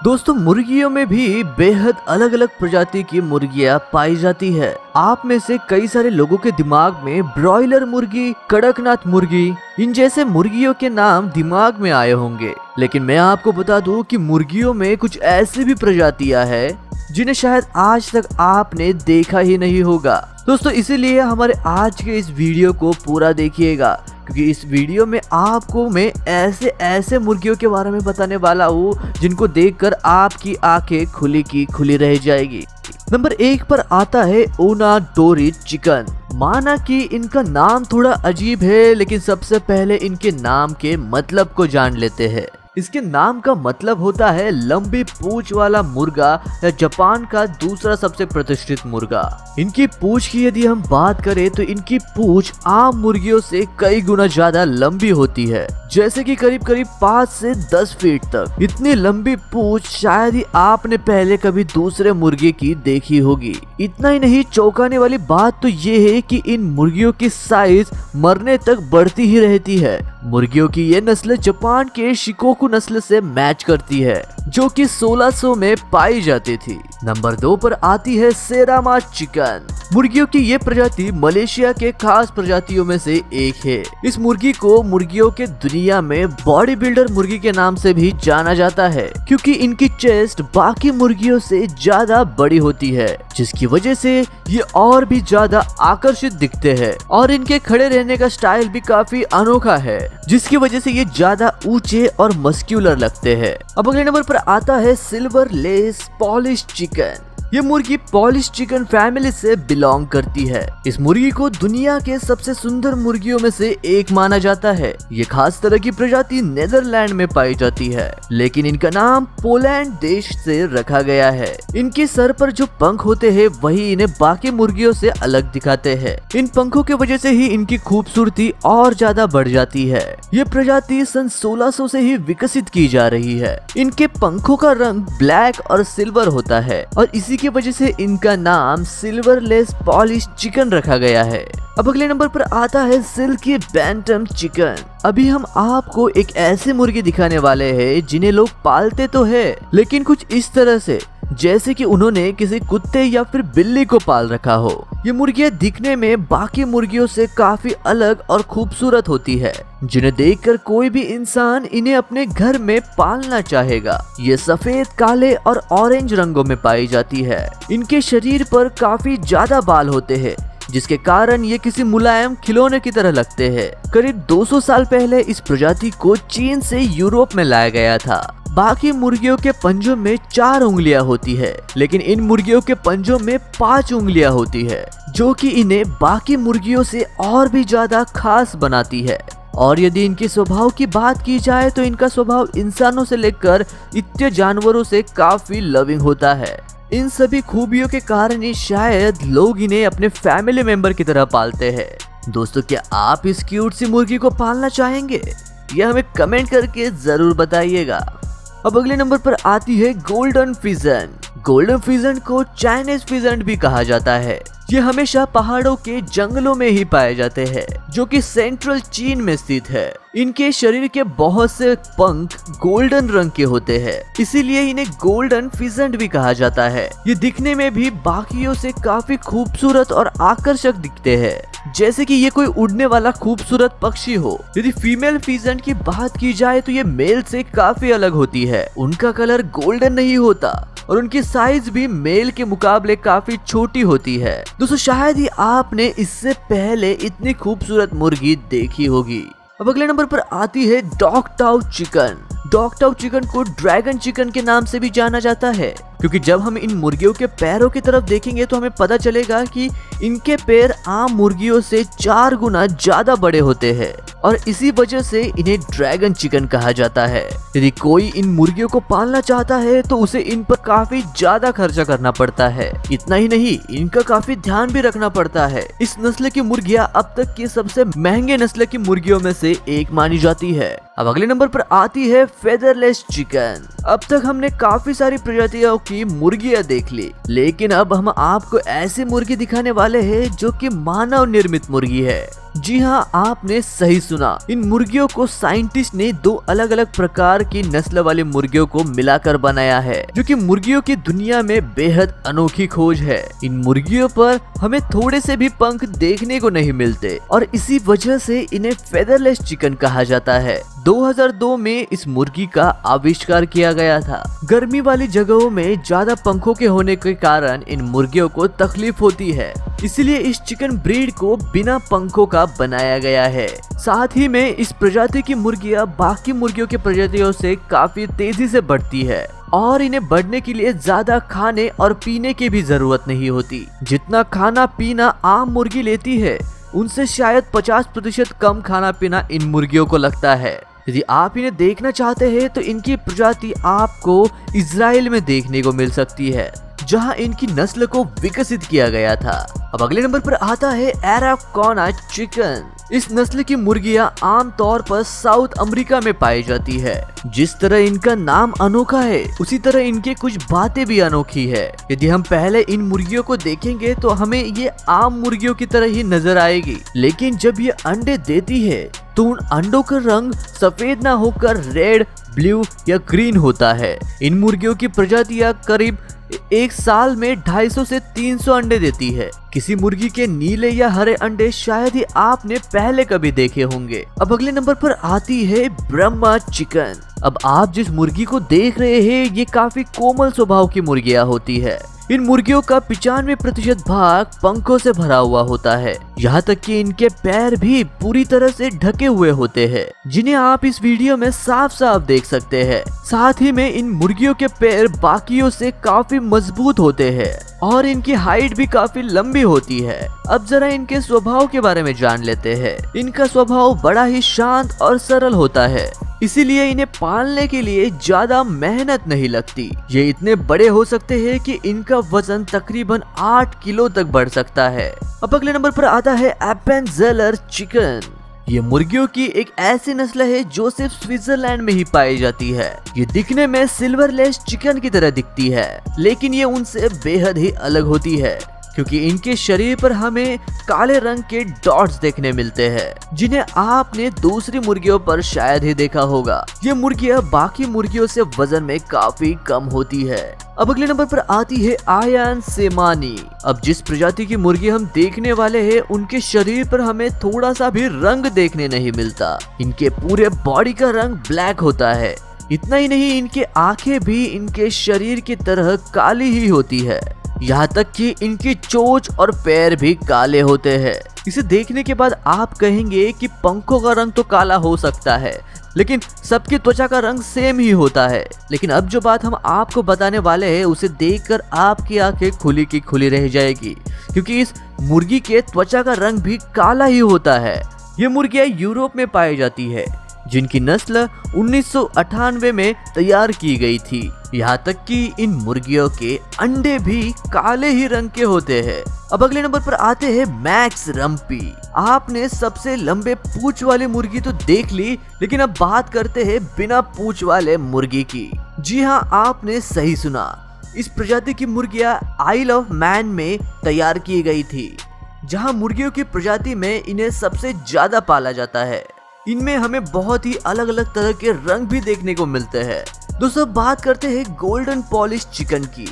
दोस्तों, मुर्गियों में भी बेहद अलग अलग प्रजाति की मुर्गियां पाई जाती है। आप में से कई सारे लोगों के दिमाग में ब्रॉयलर मुर्गी, कड़कनाथ मुर्गी, इन जैसे मुर्गियों के नाम दिमाग में आए होंगे। लेकिन मैं आपको बता दूं कि मुर्गियों में कुछ ऐसी भी प्रजातियां हैं जिन्हें शायद आज तक आपने देखा ही नहीं होगा। दोस्तों, इसीलिए हमारे आज के इस वीडियो को पूरा देखिएगा, क्योंकि इस वीडियो में आपको मैं ऐसे ऐसे मुर्गियों के बारे में बताने वाला हूँ जिनको देखकर आपकी आंखें खुली की खुली रह जाएगी। नंबर 1 पर आता है ओनाडोरी चिकन। माना कि इनका नाम थोड़ा अजीब है, लेकिन सबसे पहले इनके नाम के मतलब को जान लेते हैं। इसके नाम का मतलब होता है लंबी पूंछ वाला मुर्गा या जापान का दूसरा सबसे प्रतिष्ठित मुर्गा। इनकी पूंछ की यदि हम बात करें तो इनकी पूंछ आम मुर्गियों से कई गुना ज्यादा लंबी होती है, जैसे कि करीब करीब 5 से 10 फीट तक। इतनी लंबी पूंछ शायद ही आपने पहले कभी दूसरे मुर्गे की देखी होगी। इतना ही नहीं, चौंकाने वाली बात तो ये है कि इन मुर्गियों की साइज मरने तक बढ़ती ही रहती है। मुर्गियों की ये नस्ल जापान के शिकोकू नस्ल से मैच करती है, जो कि 1600 में पाई जाती थी। नंबर 2 पर आती है सेरामा चिकन। मुर्गियों की ये प्रजाति मलेशिया के खास प्रजातियों में से एक है। इस मुर्गी को मुर्गियों के दुनिया में बॉडी बिल्डर मुर्गी के नाम से भी जाना जाता है, क्योंकि इनकी चेस्ट बाकी मुर्गियों से ज्यादा बड़ी होती है, जिसकी वजह से ये और भी ज्यादा आकर्षित दिखते हैं। और इनके खड़े रहने का स्टाइल भी काफी अनोखा है, जिसकी वजह से ये ज्यादा ऊंचे और मस्क्यूलर लगते हैं। अब अगले नंबर पर आता है सिल्वर लेस पॉलिश चिकन। ये मुर्गी पॉलिश चिकन फैमिली से बिलोंग करती है। इस मुर्गी को दुनिया के सबसे सुंदर मुर्गियों में से एक माना जाता है। ये खास तरह की प्रजाति नेदरलैंड में पाई जाती है, लेकिन इनका नाम पोलैंड देश से रखा गया है। इनके सर पर जो पंख होते हैं वही इन्हें बाकी मुर्गियों से अलग दिखाते हैं। इन पंखों की वजह से ही इनकी खूबसूरती और ज्यादा बढ़ जाती है। ये प्रजाति सन 1600 से ही विकसित की जा रही है। इनके पंखों का रंग ब्लैक और सिल्वर होता है, और इसी की वजह से इनका नाम सिल्वर लेस पॉलिश चिकन रखा गया है। अब अगले नंबर पर आता है सिल्की बैंटम चिकन। अभी हम आपको एक ऐसे मुर्गी दिखाने वाले हैं जिन्हें लोग पालते तो है, लेकिन कुछ इस तरह से जैसे कि उन्होंने किसी कुत्ते या फिर बिल्ली को पाल रखा हो। ये मुर्गियां दिखने में बाकी मुर्गियों से काफी अलग और खूबसूरत होती है, जिन्हें देखकर कोई भी इंसान इन्हें अपने घर में पालना चाहेगा। ये सफेद, काले और ऑरेंज रंगों में पाई जाती है। इनके शरीर पर काफी ज्यादा बाल होते हैं, जिसके कारण ये किसी मुलायम खिलौने की तरह लगते हैं। करीब 200 साल पहले इस प्रजाति को चीन से यूरोप में लाया गया था। बाकी मुर्गियों के पंजों में 4 उंगलियां होती है, लेकिन इन मुर्गियों के पंजों में 5 उंगलियां होती है, जो कि इन्हें बाकी मुर्गियों से और भी ज्यादा खास बनाती है। और यदि इनके स्वभाव की बात की जाए तो इनका स्वभाव इंसानों से लेकर इतने जानवरों से काफी लविंग होता है। इन सभी खूबियों के कारण ही शायद लोग इन्हें अपने फैमिली मेंबर की तरह पालते हैं। दोस्तों, क्या आप इस क्यूट सी मुर्गी को पालना चाहेंगे? यह हमें कमेंट करके जरूर बताइएगा। अब अगले नंबर पर आती है गोल्डन फिजन। गोल्डन फिजन को चाइनीज फिजन भी कहा जाता है। ये हमेशा पहाड़ों के जंगलों में ही पाए जाते हैं, जो कि सेंट्रल चीन में स्थित है। इनके शरीर के बहुत से पंख गोल्डन रंग के होते हैं, इसीलिए इन्हें गोल्डन फिजेंट भी कहा जाता है। ये दिखने में भी बाकियों से काफी खूबसूरत और आकर्षक दिखते हैं, जैसे कि ये कोई उड़ने वाला खूबसूरत पक्षी हो। यदि फीमेल फिजेंट की बात की जाए तो ये मेल से काफी अलग होती है। उनका कलर गोल्डन नहीं होता और उनकी साइज भी मेल के मुकाबले काफी छोटी होती है। दोस्तों, शायद ही आपने इससे पहले इतनी खूबसूरत मुर्गी देखी होगी। अब अगले नंबर पर आती है डॉगटाउ चिकन। डॉगटाउ चिकन को ड्रैगन चिकन के नाम से भी जाना जाता है, क्योंकि जब हम इन मुर्गियों के पैरों की तरफ देखेंगे तो हमें पता चलेगा कि इनके पैर आम मुर्गियों से 4 गुना ज्यादा बड़े होते हैं, और इसी वजह से इन्हें ड्रैगन चिकन कहा जाता है। यदि कोई इन मुर्गियों को पालना चाहता है तो उसे इन पर काफी ज्यादा खर्चा करना पड़ता है। इतना ही नहीं, इनका काफी ध्यान भी रखना पड़ता है। इस नस्ल की मुर्गियां अब तक की सबसे महंगे नस्ल की मुर्गियों में से एक मानी जाती है। अब अगले नंबर पर आती है फेदरलेस चिकन। अब तक हमने काफी सारी प्रजातियों की मुर्गियां देख ली, लेकिन अब हम आपको ऐसी मुर्गी दिखाने वाले हैं जो कि मानव निर्मित मुर्गी है। जी हाँ, आपने सही सुना। इन मुर्गियों को साइंटिस्ट ने 2 अलग अलग प्रकार की नस्ल वाली मुर्गियों को मिलाकर बनाया है, जो कि मुर्गियों की दुनिया में बेहद अनोखी खोज है। इन मुर्गियों पर हमें थोड़े से भी पंख देखने को नहीं मिलते और इसी वजह से इन्हें फेदरलेस चिकन कहा जाता है। 2002 में इस मुर्गी का आविष्कार किया गया था। गर्मी वाली जगहों में ज्यादा पंखों के होने के कारण इन मुर्गियों को तकलीफ होती है, इसलिए इस चिकन ब्रीड को बिना पंखों का बनाया गया है। साथ ही में इस प्रजाति की मुर्गियां बाकी मुर्गियों की प्रजातियों से काफी तेजी से बढ़ती है और इन्हें बढ़ने के लिए ज्यादा खाने और पीने की भी जरूरत नहीं होती। जितना खाना पीना आम मुर्गी लेती है, उनसे शायद 50% कम खाना पीना इन मुर्गियों को लगता है। यदि आप इन्हें देखना चाहते हैं तो इनकी प्रजाति आपको इजराइल में देखने को मिल सकती है, जहां इनकी नस्ल को विकसित किया गया था। अब अगले नंबर पर आता है अराकाना चिकन। इस नस्ल की मुर्गियां आमतौर पर साउथ अमेरिका में पाई जाती है। जिस तरह इनका नाम अनोखा है, उसी तरह इनके कुछ बातें भी अनोखी है। यदि हम पहले इन मुर्गियों को देखेंगे तो हमें ये आम मुर्गियों की तरह ही नजर आएगी, लेकिन जब ये अंडे देती है तो उन अंडों का रंग सफेद ना होकर रेड, ब्लू या ग्रीन होता है। इन मुर्गियों की प्रजातियां करीब एक साल में 250 से 300 अंडे देती है। किसी मुर्गी के नीले या हरे अंडे शायद ही आपने पहले कभी देखे होंगे। अब अगले नंबर पर आती है ब्रह्मा चिकन। अब आप जिस मुर्गी को देख रहे हैं, ये काफी कोमल स्वभाव की मुर्गियां होती है। इन मुर्गियों का 95% भाग पंखों से भरा हुआ होता है। यहाँ तक कि इनके पैर भी पूरी तरह से ढके हुए होते हैं, जिन्हें आप इस वीडियो में साफ साफ देख सकते हैं। साथ ही में इन मुर्गियों के पैर बाकियों से काफी मजबूत होते हैं और इनकी हाइट भी काफी लंबी होती है। अब जरा इनके स्वभाव के बारे में जान लेते हैं। इनका स्वभाव बड़ा ही शांत और सरल होता है, इसीलिए इन्हें पालने के लिए ज्यादा मेहनत नहीं लगती। ये इतने बड़े हो सकते हैं कि इनका वजन तकरीबन 8 किलो तक बढ़ सकता है। अब अगले नंबर पर आता है एपेनजेलर चिकन। ये मुर्गियों की एक ऐसी नस्ल है जो सिर्फ स्विट्जरलैंड में ही पाई जाती है। ये दिखने में सिल्वरलेस चिकन की तरह दिखती है, लेकिन ये उनसे बेहद ही अलग होती है, क्योंकि इनके शरीर पर हमें काले रंग के डॉट्स देखने मिलते हैं, जिन्हें आपने दूसरी मुर्गियों पर शायद ही देखा होगा। ये मुर्गियां बाकी मुर्गियों से वजन में काफी कम होती है। अब अगले नंबर पर आती है आयन सेमानी। अब जिस प्रजाति की मुर्गी हम देखने वाले हैं, उनके शरीर पर हमें थोड़ा सा भी रंग देखने नहीं मिलता। इनके पूरे बॉडी का रंग ब्लैक होता है। इतना ही नहीं, इनके आंखें भी इनके शरीर की तरह काली ही होती है। यहाँ तक कि इनकी चोंच और पैर भी काले होते हैं। इसे देखने के बाद आप कहेंगे कि पंखों का रंग तो काला हो सकता है, लेकिन सबकी त्वचा का रंग सेम ही होता है। लेकिन अब जो बात हम आपको बताने वाले हैं, उसे देखकर आपकी आंखें खुली की खुली रह जाएगी, क्योंकि इस मुर्गी के त्वचा का रंग भी काला ही होता है। ये मुर्गियां यूरोप में पाई जाती है, जिनकी नस्ल 1998 में तैयार की गई थी। यहाँ तक कि इन मुर्गियों के अंडे भी काले ही रंग के होते हैं। अब अगले नंबर पर आते हैं मैक्स रम्पी। आपने सबसे लंबे पूंछ वाली मुर्गी तो देख ली, लेकिन अब बात करते हैं बिना पूंछ वाले मुर्गी की। जी हाँ, आपने सही सुना। इस प्रजाति की मुर्गियां आइल ऑफ मैन में तैयार की गई थी, जहाँ मुर्गियों की प्रजाति में इन्हें सबसे ज्यादा पाला जाता है। इनमें हमें बहुत ही अलग अलग तरह के रंग भी देखने को मिलते हैं। दोस्तों, बात करते हैं गोल्डन पॉलिश चिकन की।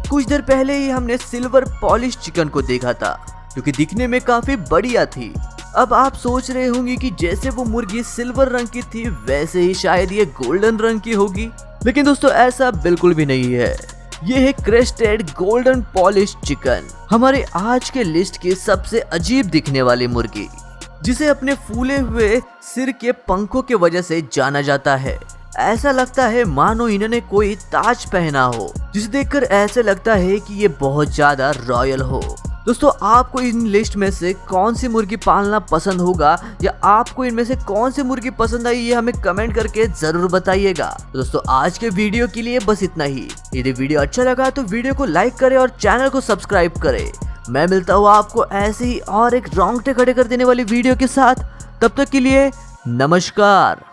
कुछ देर पहले ही हमने सिल्वर पॉलिश चिकन को देखा था, जो कि दिखने में काफी बढ़िया थी। अब आप सोच रहे होंगे कि जैसे वो मुर्गी सिल्वर रंग की थी, वैसे ही शायद ये गोल्डन रंग की होगी, लेकिन दोस्तों ऐसा बिल्कुल भी नहीं है। ये है क्रेस्टेड गोल्डन पॉलिश चिकन, हमारे आज के लिस्ट की सबसे अजीब दिखने वाली मुर्गी, जिसे अपने फूले हुए सिर के पंखों के वजह से जाना जाता है। ऐसा लगता है मानो इन्होंने कोई ताज पहना हो, जिसे देखकर ऐसे लगता है कि ये बहुत ज्यादा रॉयल हो। दोस्तों, आपको इन लिस्ट में से कौन सी मुर्गी पालना पसंद होगा, या आपको इनमें से कौन सी मुर्गी पसंद आई, ये हमें कमेंट करके जरूर बताइएगा। तो दोस्तों, आज के वीडियो के लिए बस इतना ही। यदि वीडियो अच्छा लगा तो वीडियो को लाइक करें और चैनल को सब्सक्राइब करें। मैं मिलता हूँ आपको ऐसे ही और एक रोंगटे खड़े कर देने वाली वीडियो के साथ। तब तक के लिए नमस्कार।